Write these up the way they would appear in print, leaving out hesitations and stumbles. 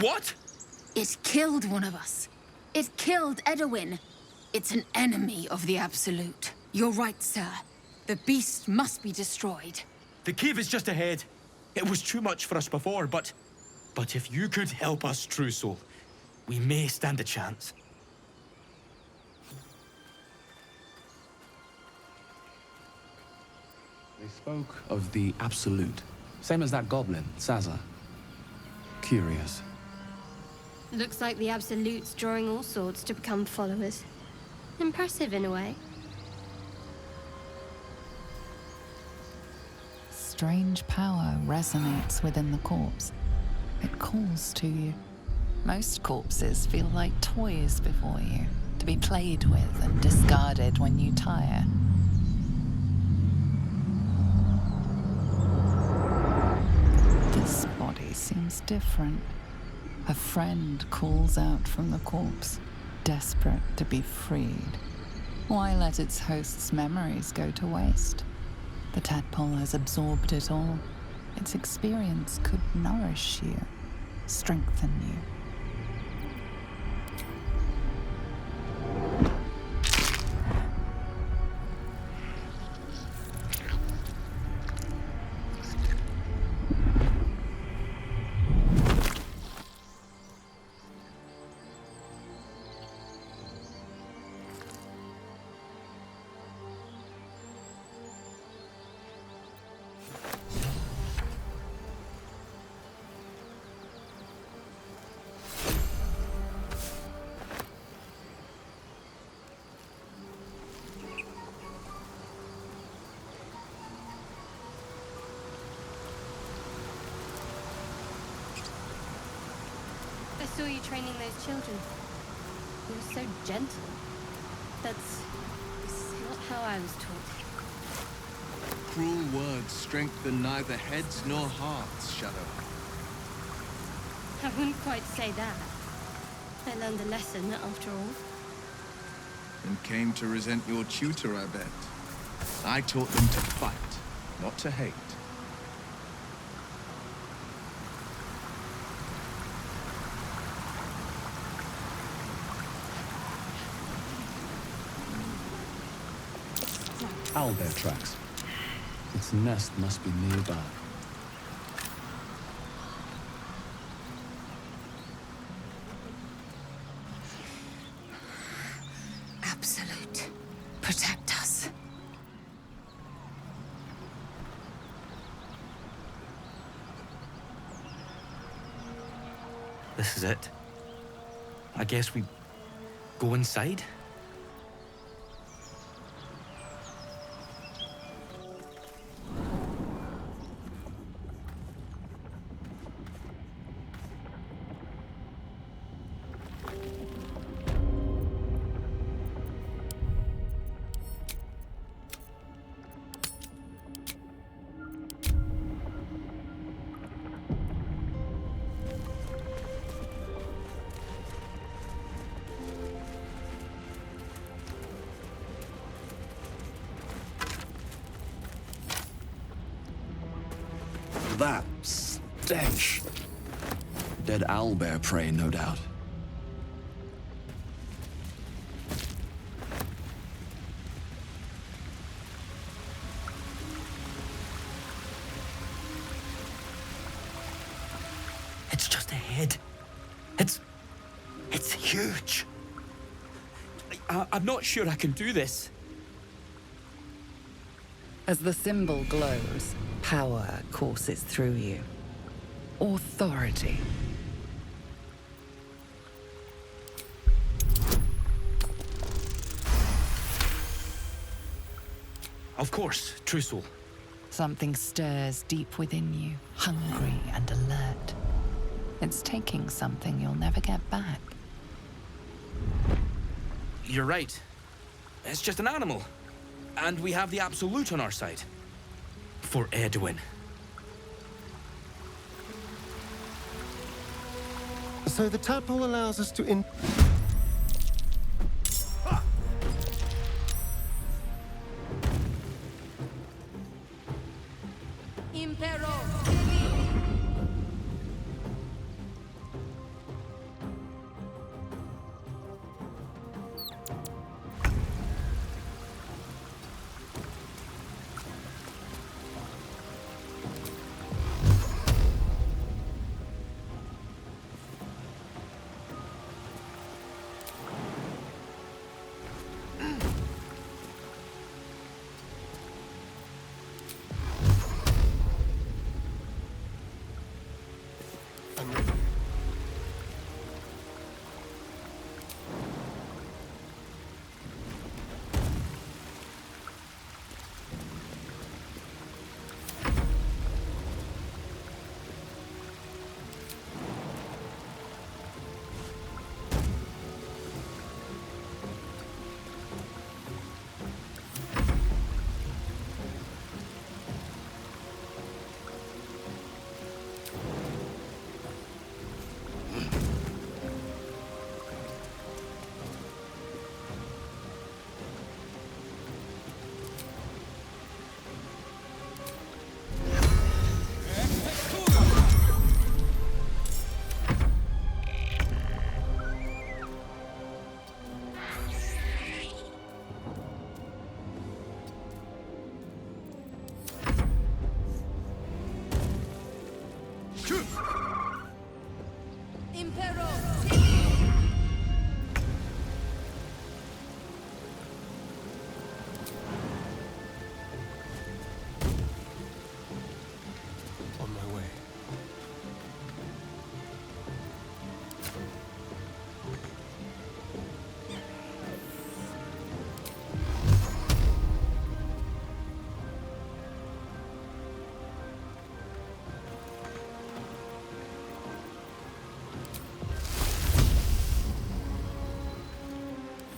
What? It killed one of us. It killed Edwin. It's an enemy of the Absolute. You're right, sir. The beast must be destroyed. The cave is just ahead. It was too much for us before, but if you could help us, True Soul, we may stand a chance. They spoke of the Absolute. Same as that goblin, Sazza. Curious. Looks like the Absolute's drawing all sorts to become followers. Impressive in a way. Strange power resonates within the corpse. It calls to you. Most corpses feel like toys before you, to be played with and discarded when you tire. This body seems different. A friend calls out from the corpse, desperate to be freed. Why let its host's memories go to waste? The tadpole has absorbed it all. Its experience could nourish you, strengthen you. I saw you training those children. You were so gentle. That's not how I was taught. Cruel words strengthen neither heads nor hearts, Shadow. I wouldn't quite say that. I learned a lesson, after all. And came to resent your tutor, I bet. I taught them to fight, not to hate. Owlbear tracks. Its nest must be nearby. Absolute. Protect us. This is it. I guess we go inside? That stench. Dead owlbear prey, no doubt. It's just ahead. It's huge. I'm not sure I can do this. As the symbol glows, power courses through you. Authority. Of course, True Soul. Something stirs deep within you, hungry and alert. It's taking something you'll never get back. You're right. It's just an animal. And we have the Absolute on our side. For Edwin. So the tadpole allows us to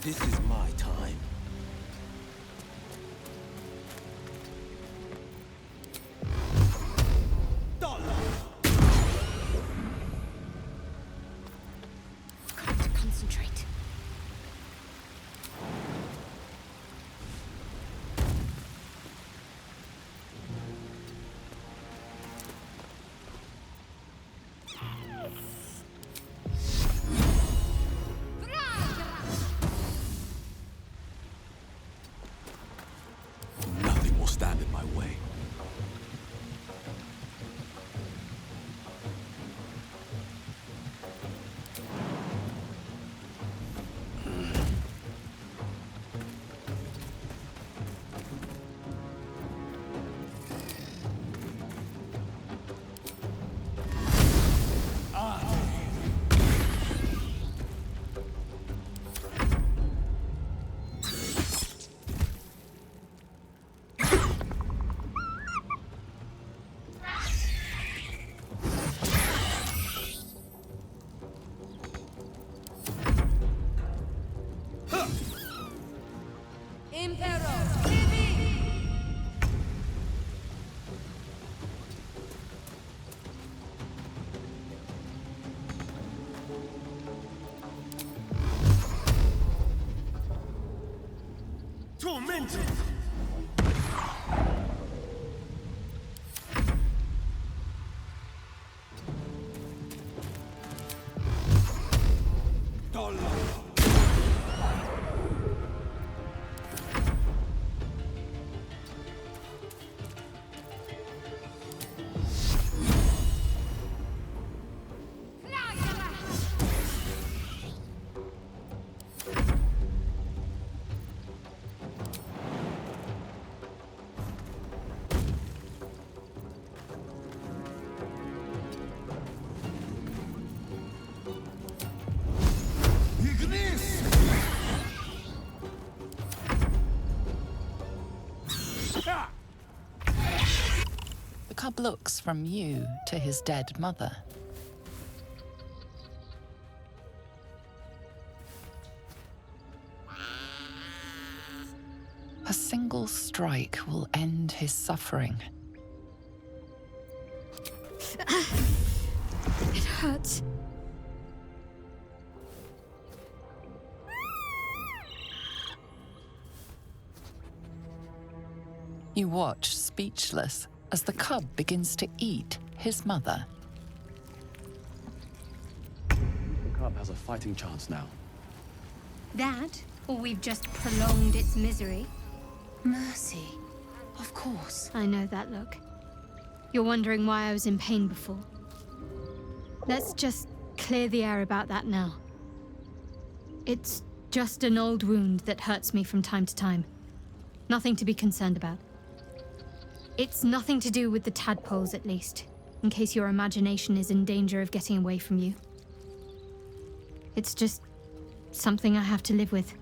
This is my time. Got to concentrate. Nothing will stand in my way. Tormented! The cub looks from you to his dead mother. A single strike will end his suffering. It hurts. You watch, speechless, as the cub begins to eat his mother. The cub has a fighting chance now. That, or we've just prolonged its misery. Mercy. Of course. I know that look. You're wondering why I was in pain before. Let's just clear the air about that now. It's just an old wound that hurts me from time to time. Nothing to be concerned about. It's nothing to do with the tadpoles, at least, in case your imagination is in danger of getting away from you. It's just something I have to live with.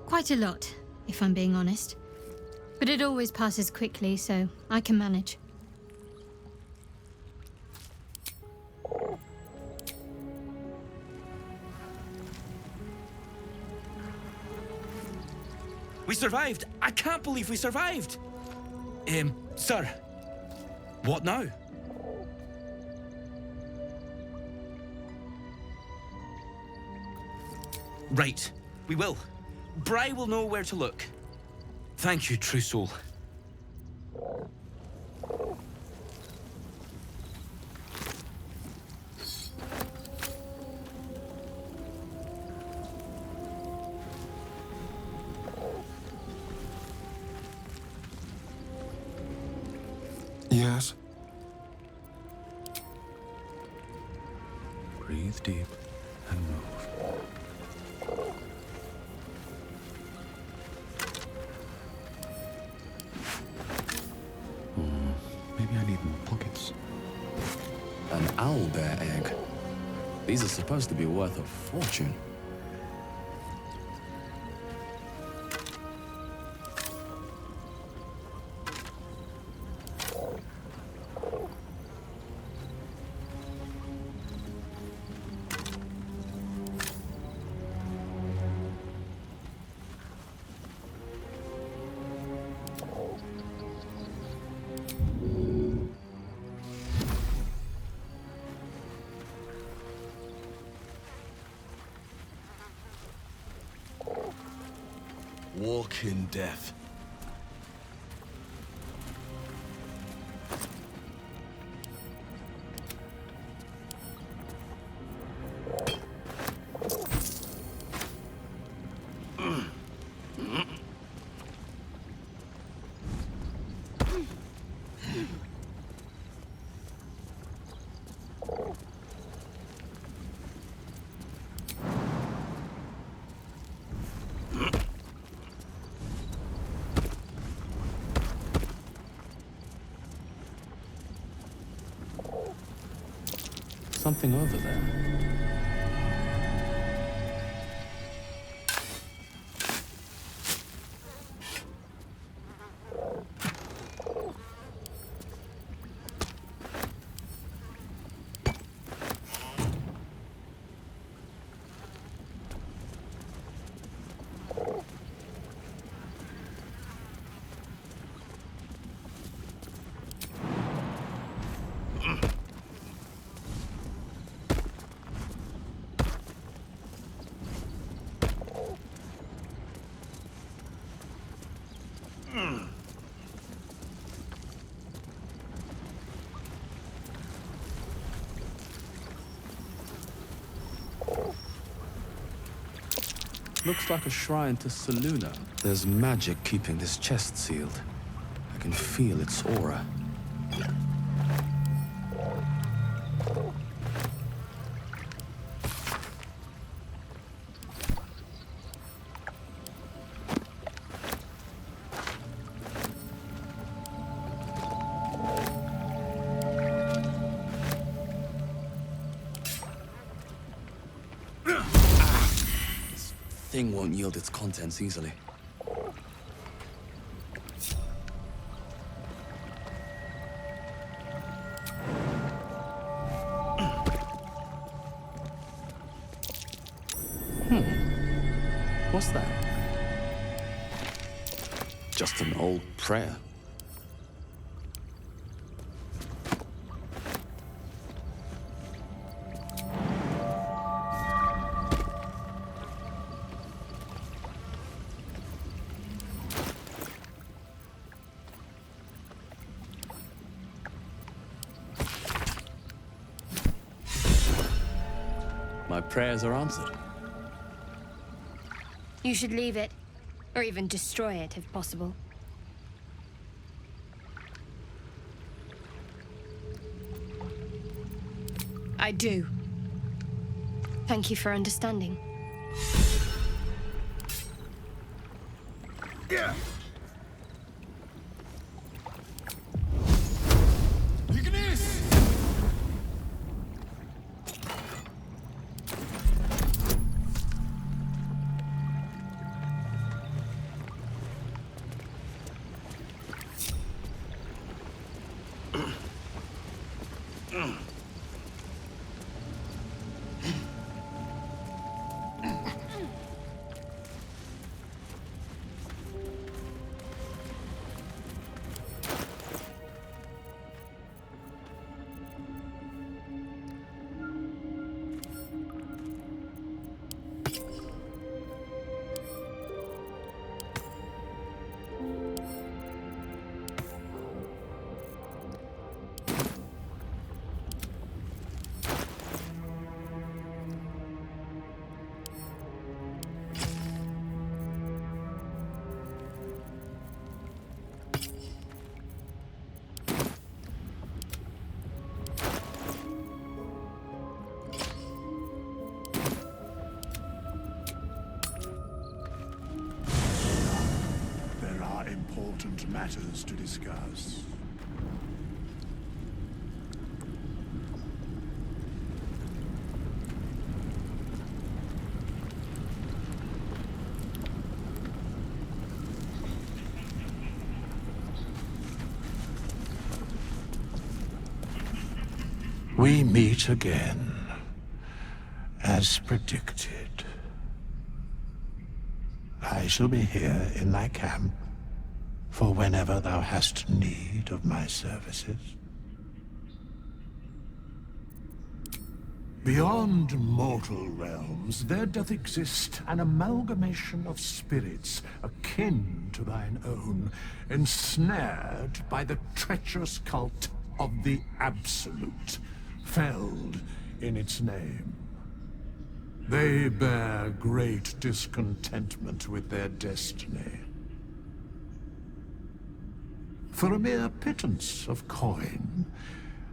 Quite a lot, if I'm being honest. But it always passes quickly, so I can manage. We survived! I can't believe we survived! Sir, what now? Right, we will. Bry will know where to look. Thank you, true soul. Yes? Breathe deep and move. Maybe I need more pockets. An owlbear egg. These are supposed to be worth a fortune. walk in death. Something over there. Looks like a shrine to Saluna. There's magic keeping this chest sealed. I can feel its aura. Thing won't yield its contents easily. What's that? Just an old prayer. My prayers are answered. You should leave it, or even destroy it if possible. I do. Thank you for understanding. Yeah. Important matters to discuss. We meet again, as predicted. I shall be here in thy camp for whenever thou hast need of my services. Beyond mortal realms, there doth exist an amalgamation of spirits akin to thine own, ensnared by the treacherous cult of the Absolute, felled in its name. They bear great discontentment with their destiny. For a mere pittance of coin,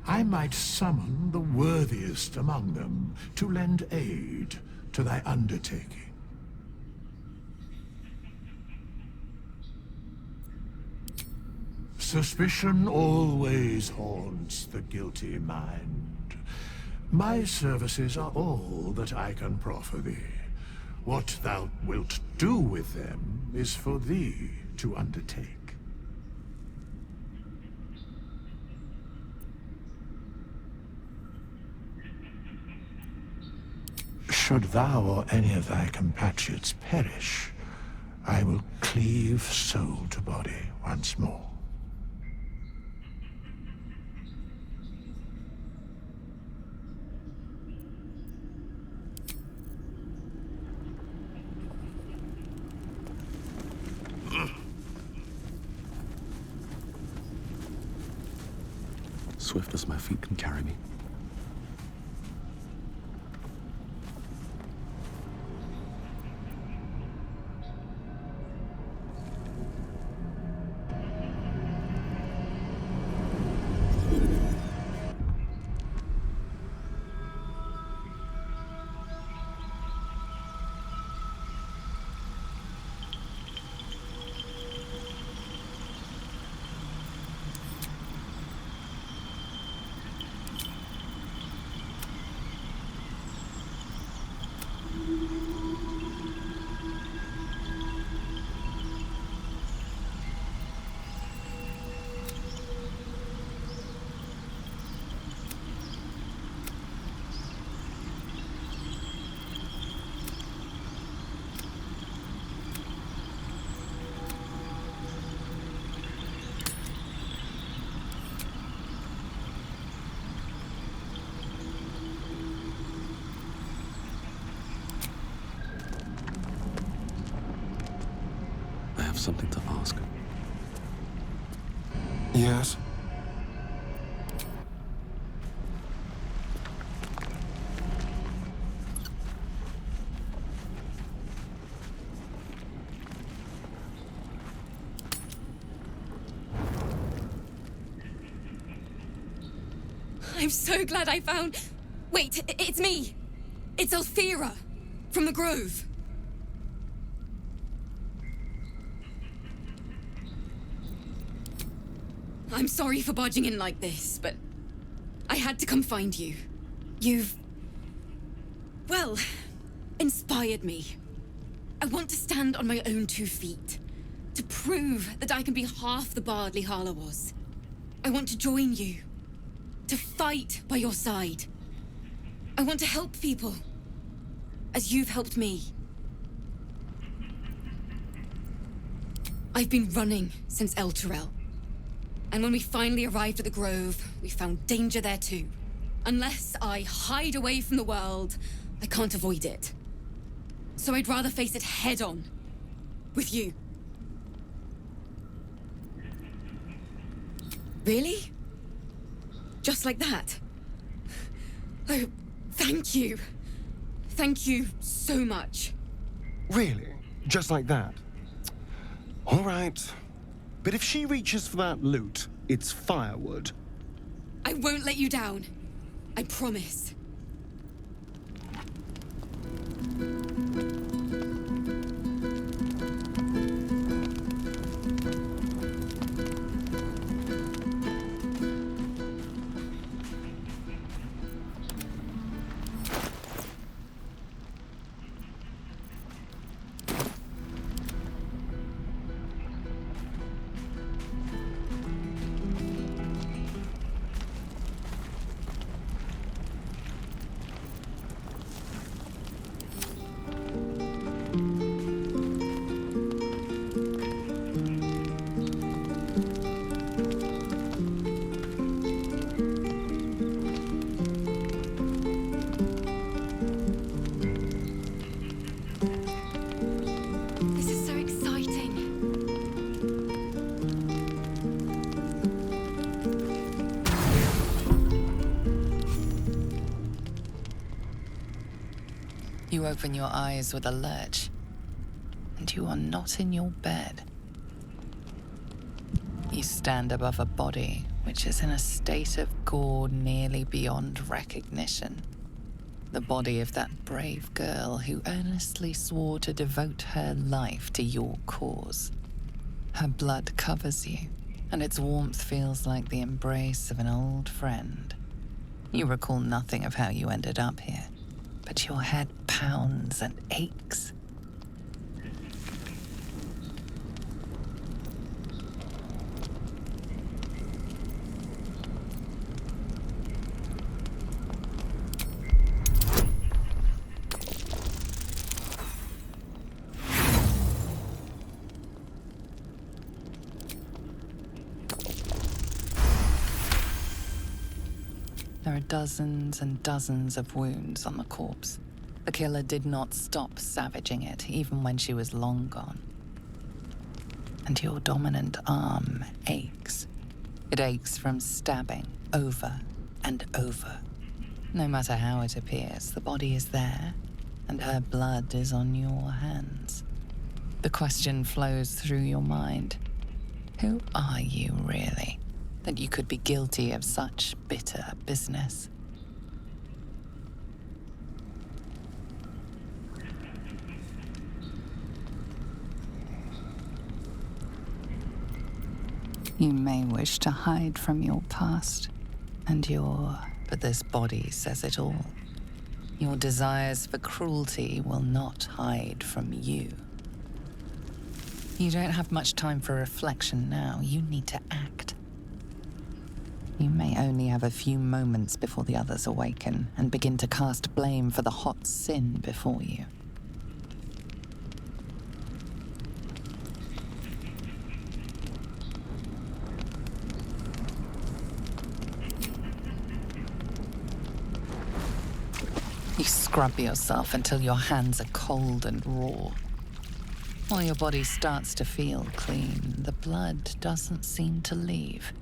I might summon the worthiest among them to lend aid to thy undertaking. Suspicion always haunts the guilty mind. My services are all that I can proffer thee. What thou wilt do with them is for thee to undertake. Should thou or any of thy compatriots perish, I will cleave soul to body once more. Swift as my feet can carry me. I have something to ask. Yes? I'm so glad I found... Wait, it's me! It's Althera, from the Grove. I'm sorry for barging in like this, but I had to come find you. You've... well, inspired me. I want to stand on my own 2 feet, to prove that I can be half the Bardley Harla was. I want to join you, to fight by your side. I want to help people, as you've helped me. I've been running since El Turel. And when we finally arrived at the Grove, we found danger there too. Unless I hide away from the world, I can't avoid it. So I'd rather face it head on, with you. Really? Just like that? Oh, thank you. Thank you so much. Really? Just like that? All right. But if she reaches for that loot, it's firewood. I won't let you down. I promise. You open your eyes with a lurch, and you are not in your bed. You stand above a body which is in a state of gore nearly beyond recognition. The body of that brave girl who earnestly swore to devote her life to your cause. Her blood covers you, and its warmth feels like the embrace of an old friend. You recall nothing of how you ended up here, but your head pounds and aches. There are dozens and dozens of wounds on the corpse. The killer did not stop savaging it, even when she was long gone. And your dominant arm aches. It aches from stabbing over and over. No matter how it appears, the body is there, and her blood is on your hands. The question flows through your mind. Who are you, really, that you could be guilty of such bitter business? You may wish to hide from your past and but this body says it all. Your desires for cruelty will not hide from you. You don't have much time for reflection now. You need to act. You may only have a few moments before the others awaken and begin to cast blame for the hot sin before you. You scrub yourself until your hands are cold and raw. While your body starts to feel clean, the blood doesn't seem to leave.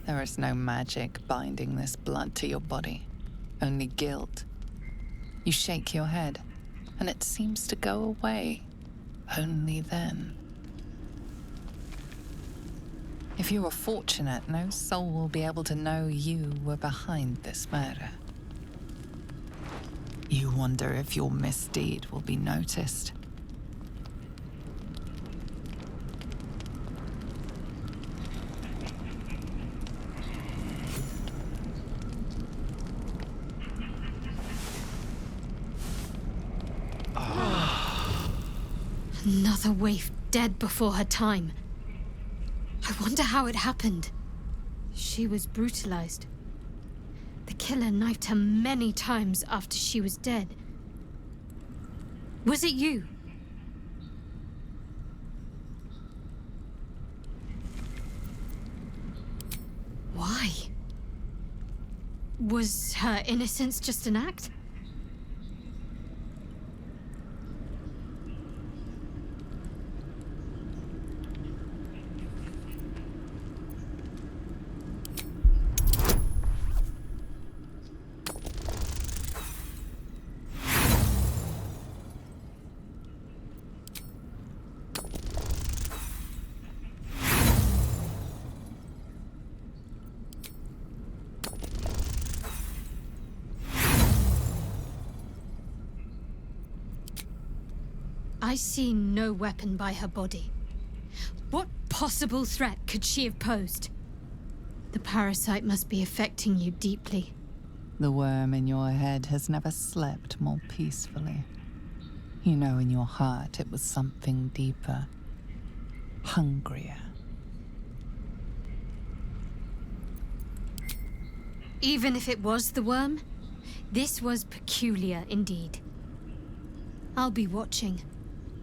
There is no magic binding this blood to your body, only guilt. You shake your head, and it seems to go away. Only then. If you are fortunate, no soul will be able to know you were behind this murder. You wonder if your misdeed will be noticed. Another waif dead before her time. I wonder how it happened. She was brutalized. The killer knifed her many times after she was dead. Was it you? Why? Was her innocence just an act? I see no weapon by her body. What possible threat could she have posed? The parasite must be affecting you deeply. The worm in your head has never slept more peacefully. You know in your heart it was something deeper, hungrier. Even if it was the worm, this was peculiar indeed. I'll be watching.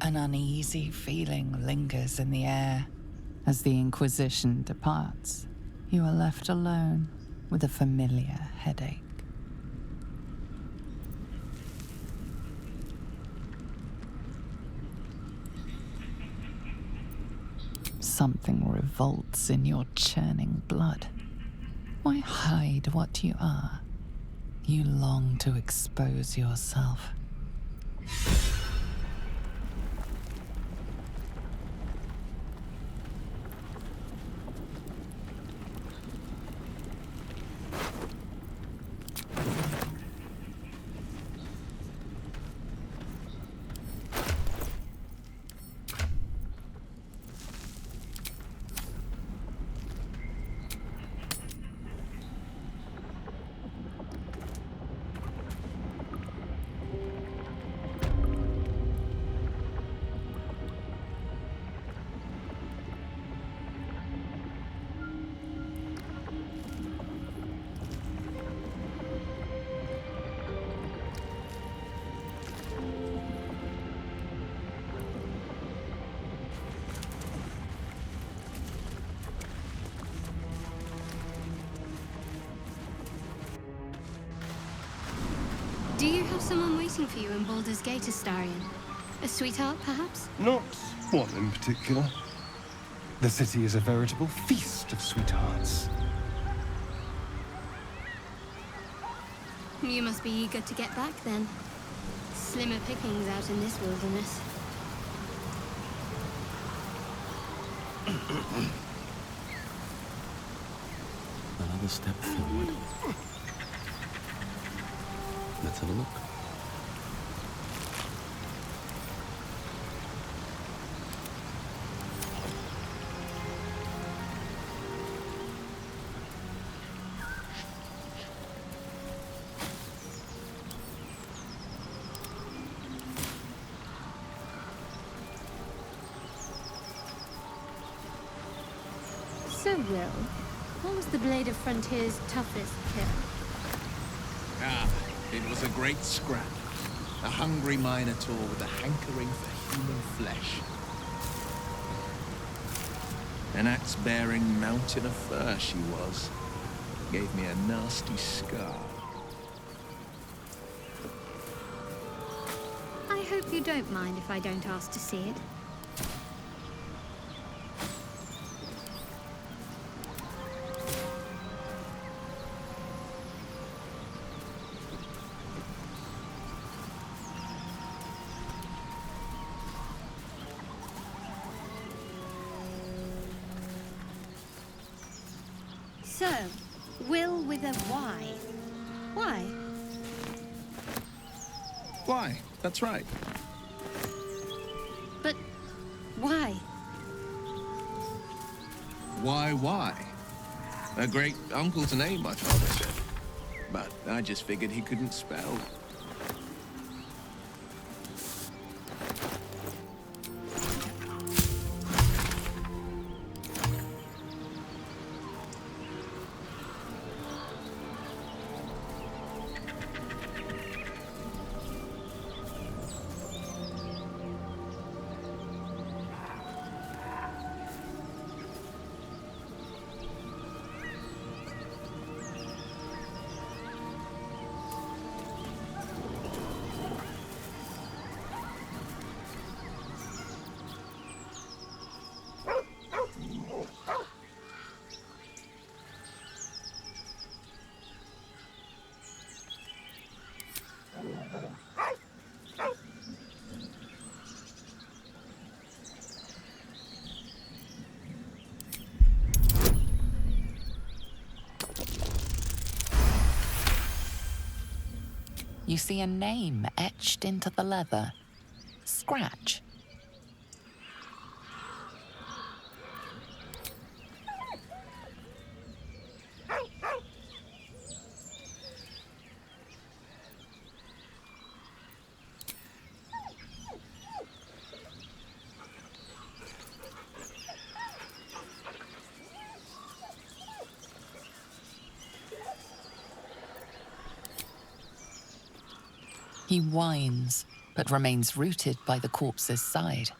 An uneasy feeling lingers in the air. As the Inquisition departs, you are left alone with a familiar headache. Something revolts in your churning blood. Why hide what you are? You long to expose yourself. Do you have someone waiting for you in Baldur's Gate, Astarion? A sweetheart, perhaps? Not one in particular. The city is a veritable feast of sweethearts. You must be eager to get back, then. Slimmer pickings out in this wilderness. Another step forward. Let's have a look. So, Will, what was the Blade of Frontier's toughest kill? Ah, it was a great scrap. A hungry minotaur with a hankering for human flesh. An axe-bearing mountain of fur she was. Gave me a nasty scar. I hope you don't mind if I don't ask to see it. So, Will with a Y. Why? Why? That's right. But why? Why? A great uncle's name, my father said. But I just figured he couldn't spell. You see a name etched into the leather. Scratch. He whines, but remains rooted by the corpse's side.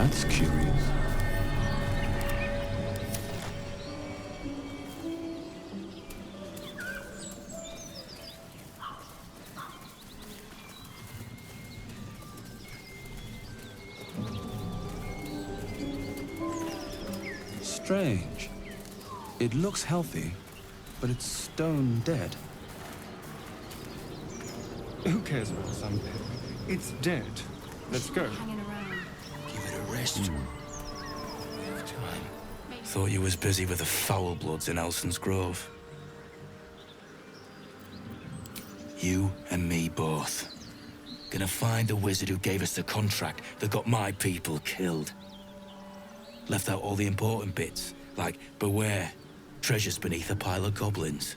That's curious. Strange. It looks healthy, but it's stone dead. Who cares about the sun pit? It's dead. Let's go. Hanging around. Give it a rest. Time. Thought you was busy with the foul bloods in Elson's Grove. You and me both. Gonna find the wizard who gave us the contract that got my people killed. Left out all the important bits, like beware, treasures beneath a pile of goblins.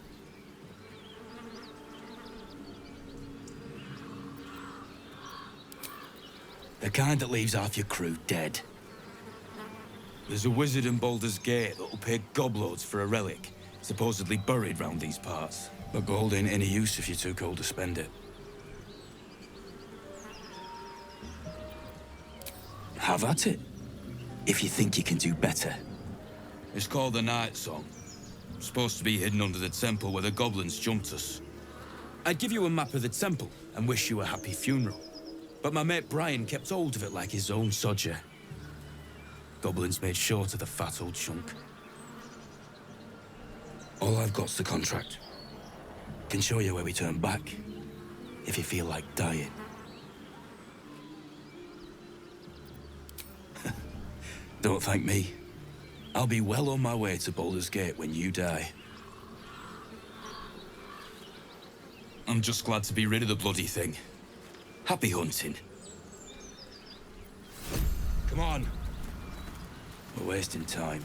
The kind that leaves half your crew dead. There's a wizard in Baldur's Gate that'll pay gobloads for a relic, supposedly buried round these parts. But gold ain't any use if you're too cold to spend it. Have at it, if you think you can do better. It's called the Night Song. Supposed to be hidden under the temple where the goblins jumped us. I'd give you a map of the temple and wish you a happy funeral. But my mate Brian kept hold of it like his own sodger. Goblins made short of the fat old chunk. All I've got's the contract. Can show you where we turn back, if you feel like dying. Don't thank me. I'll be well on my way to Baldur's Gate when you die. I'm just glad to be rid of the bloody thing. Happy hunting. Come on. We're wasting time.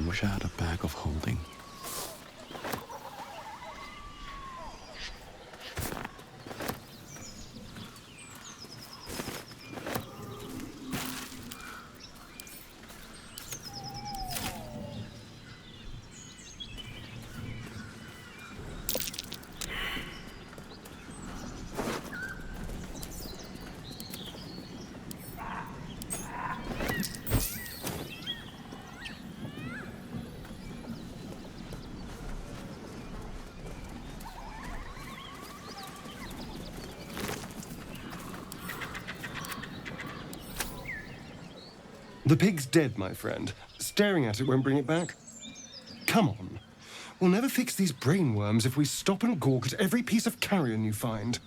Wish I had a bag of holding. The pig's dead, my friend. Staring at it won't bring it back. Come on. We'll never fix these brainworms if we stop and gawk at every piece of carrion you find.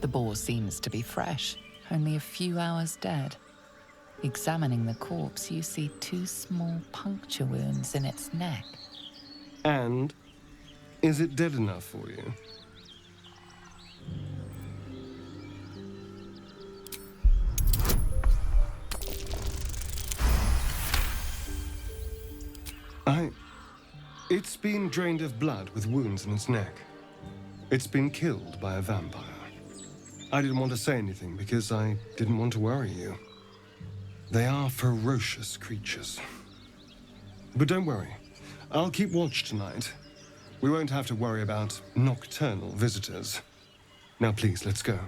The boar seems to be fresh, only a few hours dead. Examining the corpse, you see 2 small puncture wounds in its neck. And is it dead enough for you? It's been drained of blood with wounds in its neck. It's been killed by a vampire. I didn't want to say anything because I didn't want to worry you. They are ferocious creatures. But don't worry. I'll keep watch tonight. We won't have to worry about nocturnal visitors. Now please, let's go.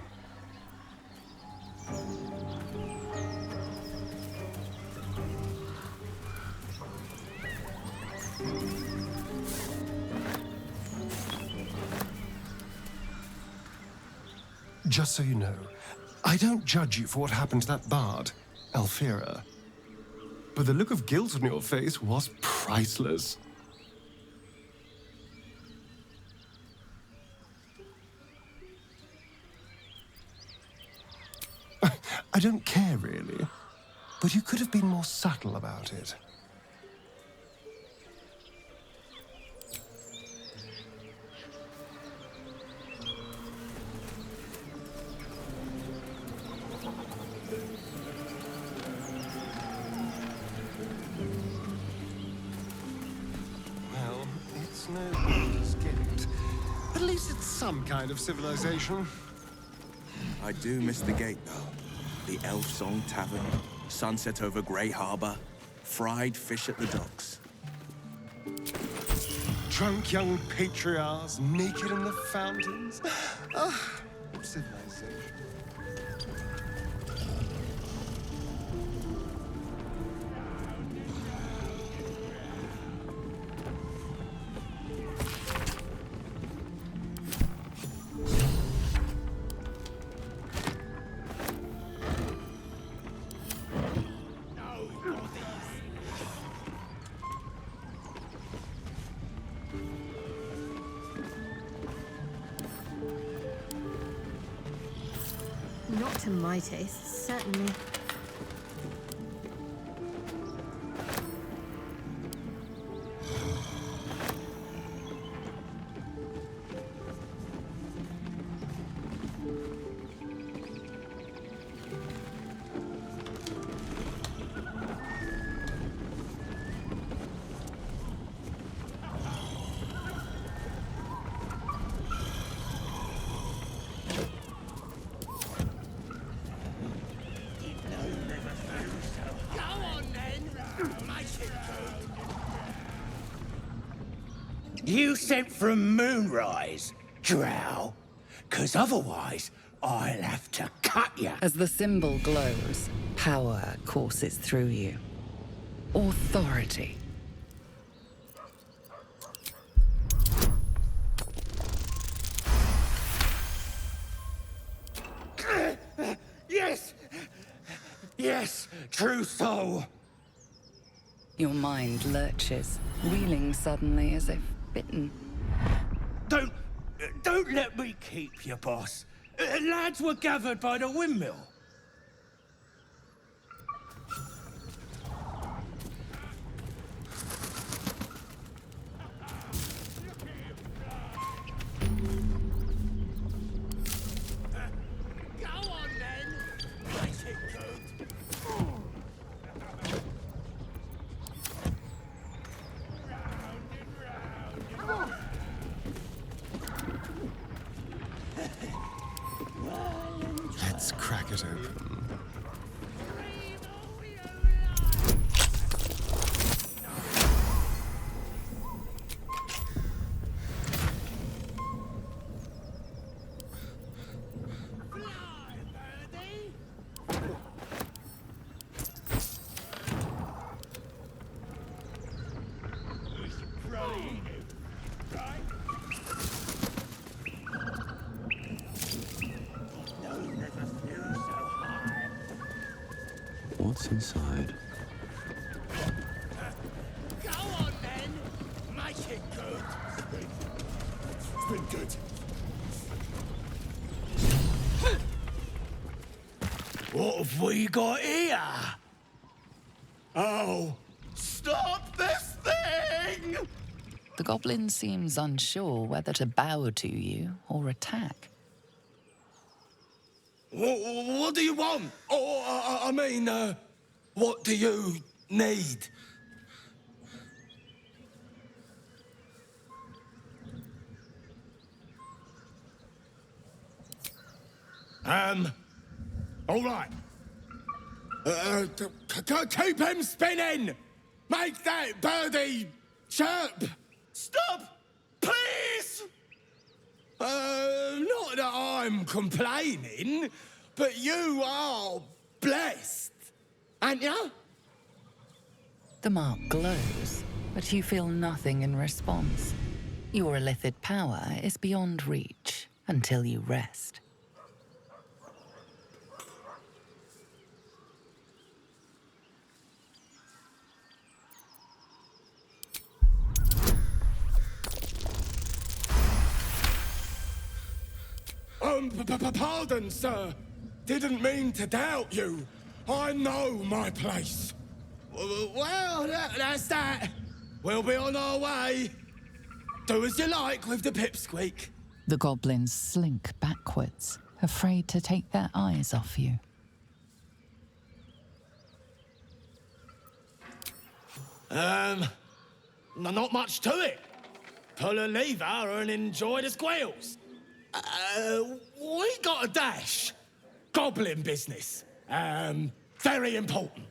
Just so you know, I don't judge you for what happened to that bard, Alfira. But the look of guilt on your face was priceless. I don't care, really. But you could have been more subtle about it. Well, it's no Baldur's Gate. At least it's some kind of civilization. I do miss the gate, though. The Elf Song Tavern, sunset over Grey Harbor, fried fish at the docks. Drunk young patriarchs, naked in the fountains. Ah, civilization. Not to my taste, certainly. You sent from Moonrise, Drow? 'Cause otherwise, I'll have to cut you. As the symbol glows, power courses through you. Authority. Yes! Yes, true soul. Your mind lurches, reeling suddenly as if bitten. Don't let me keep you, boss. Lads were gathered by the windmill. Go on, then. Make it good. Let's crack it open. What's inside? Go on, then. Make it good. It's been good. What have we got here? Oh, stop this thing! The goblin seems unsure whether to bow to you or attack. What do you want? What do you need? All right. Keep him spinning! Make that birdie chirp! Stop! Please! Not that I'm complaining, but you are blessed, aren't you? The mark glows, but you feel nothing in response. Your illithid power is beyond reach until you rest. Pardon, sir. Didn't mean to doubt you. I know my place. Well, that's that. We'll be on our way. Do as you like with the pipsqueak. The goblins slink backwards, afraid to take their eyes off you. Not much to it. Pull a lever and enjoy the squeals. We got a dash. Goblin business. Very important.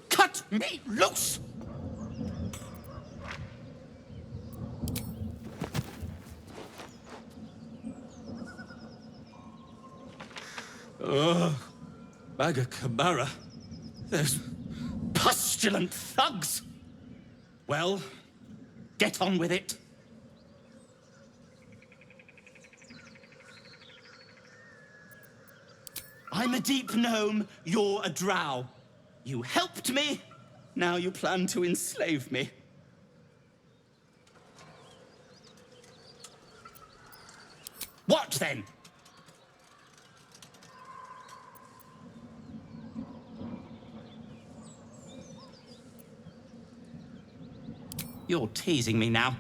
Cut me loose! Ugh. Bagakabara. Those pustulant thugs. Well, get on with it. I'm a deep gnome, you're a drow. You helped me, now you plan to enslave me. What then? You're teasing me now.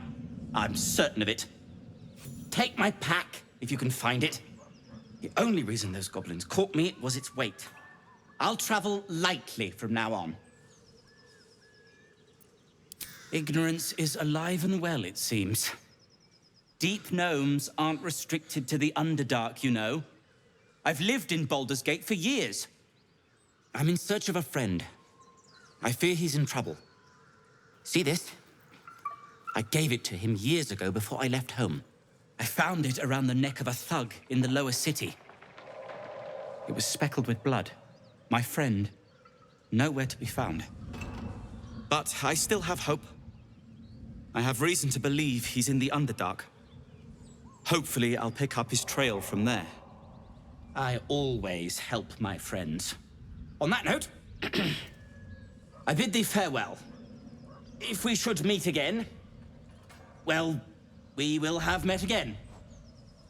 I'm certain of it. Take my pack, if you can find it. The only reason those goblins caught me was its weight. I'll travel lightly from now on. Ignorance is alive and well, it seems. Deep gnomes aren't restricted to the Underdark, you know. I've lived in Baldur's Gate for years. I'm in search of a friend. I fear he's in trouble. See this? I gave it to him years ago before I left home. I found it around the neck of a thug in the lower city. It was speckled with blood. My friend, nowhere to be found. But I still have hope. I have reason to believe he's in the Underdark. Hopefully, I'll pick up his trail from there. I always help my friends. On that note, I bid thee farewell. If we should meet again, well, we will have met again.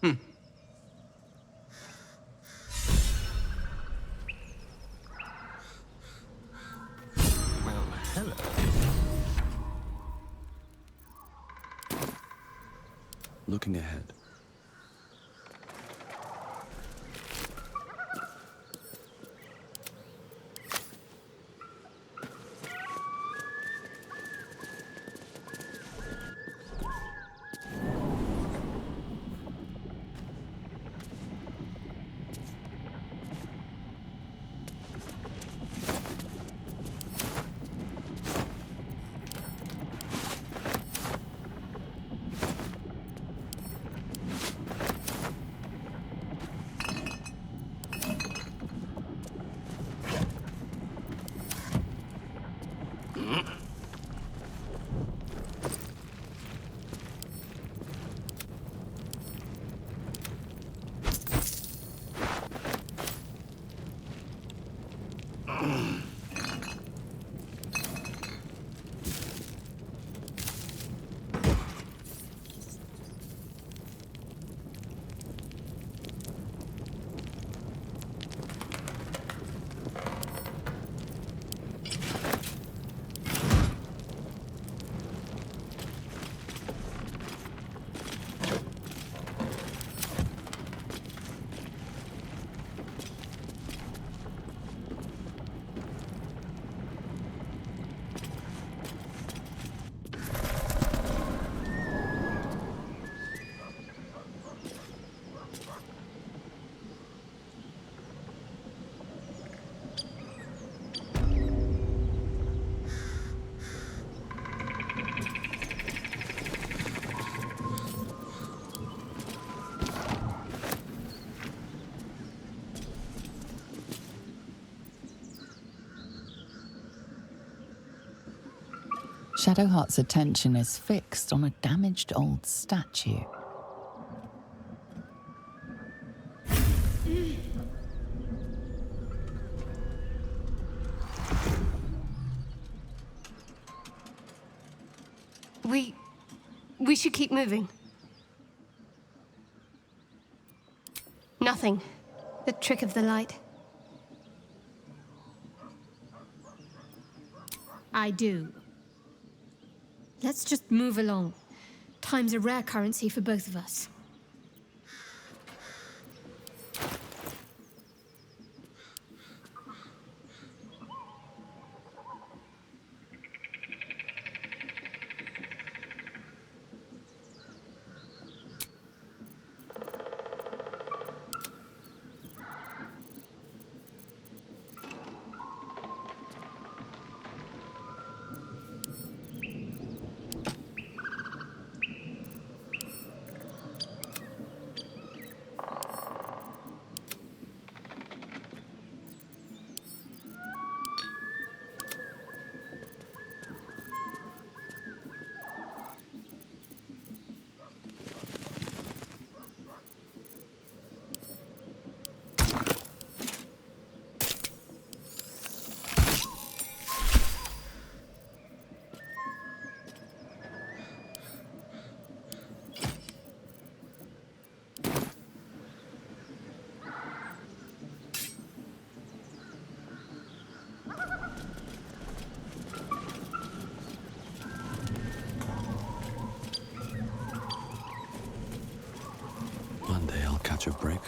Well, hello. Looking ahead. Shadowheart's attention is fixed on a damaged old statue. We should keep moving. Nothing. The trick of the light. I do. Let's just move along. Time's a rare currency for both of us. One day I'll catch a break.